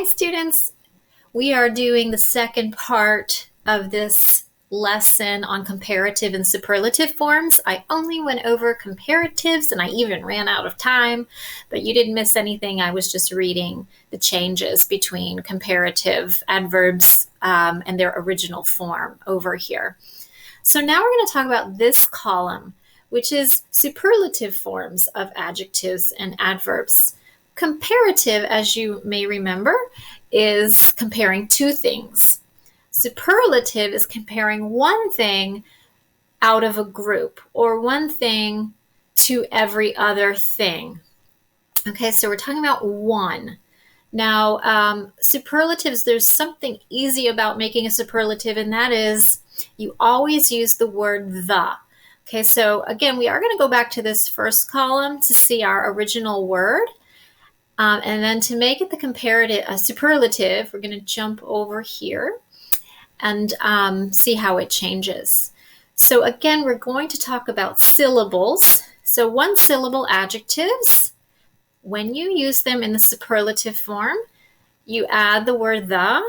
Hi students, we are doing the second part of this lesson on comparative and superlative forms. I only went over comparatives and I even ran out of time, but you didn't miss anything. I was just reading the changes between comparative adverbs and their original form over here. So now we're going to talk about this column, which is superlative forms of adjectives and adverbs. Comparative, as you may remember, is comparing two things. Superlative is comparing one thing out of a group or one thing to every other thing. Okay, so we're talking about one. Now, superlatives, there's something easy about making a superlative, and that is you always use the word the. Okay, so again, we are going to go back to this first column to see our original word. And then to make it the comparative, superlative, we're going to jump over here and see how it changes. So again, we're going to talk about syllables. So one syllable adjectives, when you use them in the superlative form, you add the word the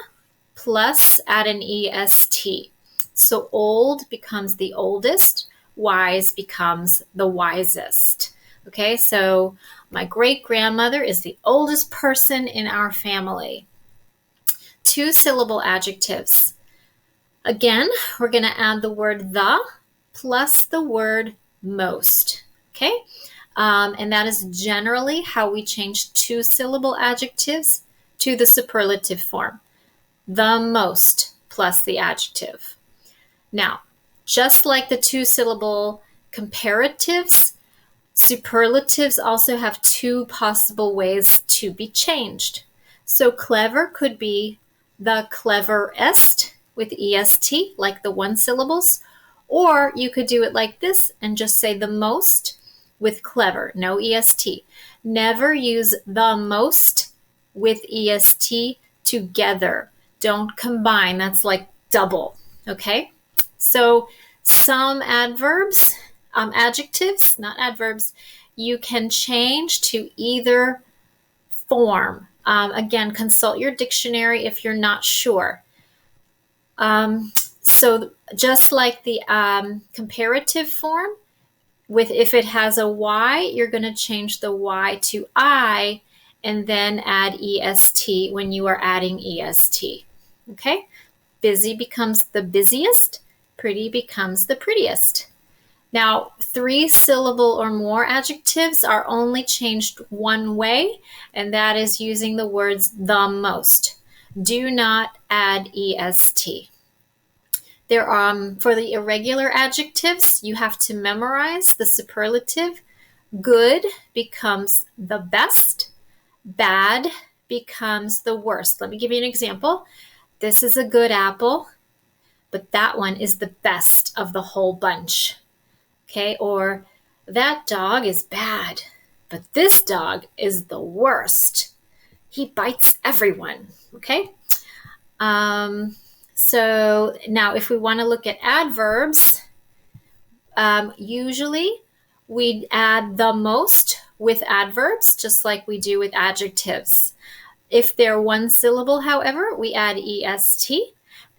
plus add an est. So old becomes the oldest, wise becomes the wisest. Okay, so my great-grandmother is the oldest person in our family. Two-syllable adjectives. Again, we're going to add the word the plus the word most. Okay, and that is generally how we change two-syllable adjectives to the superlative form. The most plus the adjective. Now, just like the two-syllable comparatives, superlatives also have two possible ways to be changed. So clever could be the cleverest with est, like the one syllables, or you could do it like this and just say the most with clever, no est. Never use the most with est together. Don't combine, that's like double, okay? So some adverbs, adjectives, not adverbs, you can change to either form. Again, consult your dictionary if you're not sure. So just like the comparative form, if it has a Y, you're going to change the Y to I and then add est when you are adding est. Okay? Busy becomes the busiest, pretty becomes the prettiest. Now, three-syllable or more adjectives are only changed one way, and that is using the words the most. Do not add est. For the irregular adjectives, you have to memorize the superlative. Good becomes the best. Bad becomes the worst. Let me give you an example. This is a good apple, but that one is the best of the whole bunch. Okay, or that dog is bad, but this dog is the worst. He bites everyone, okay? So now if we want to look at adverbs, usually we add the most with adverbs, just like we do with adjectives. If they're one syllable, however, we add est,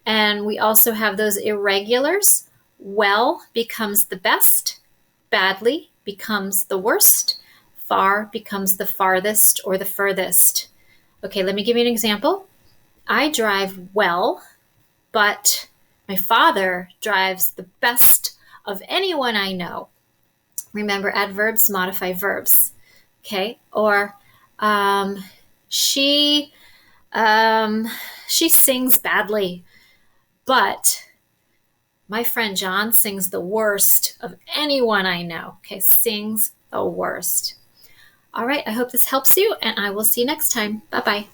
and we also have those irregulars. Well becomes the best, badly becomes the worst, far becomes the farthest or the furthest. Okay, let me give you an example. I drive well, but my father drives the best of anyone I know. Remember, adverbs modify verbs. Okay, or she sings badly, but my friend John sings the worst of anyone I know. Okay, sings the worst. All right, I hope this helps you, and I will see you next time. Bye-bye.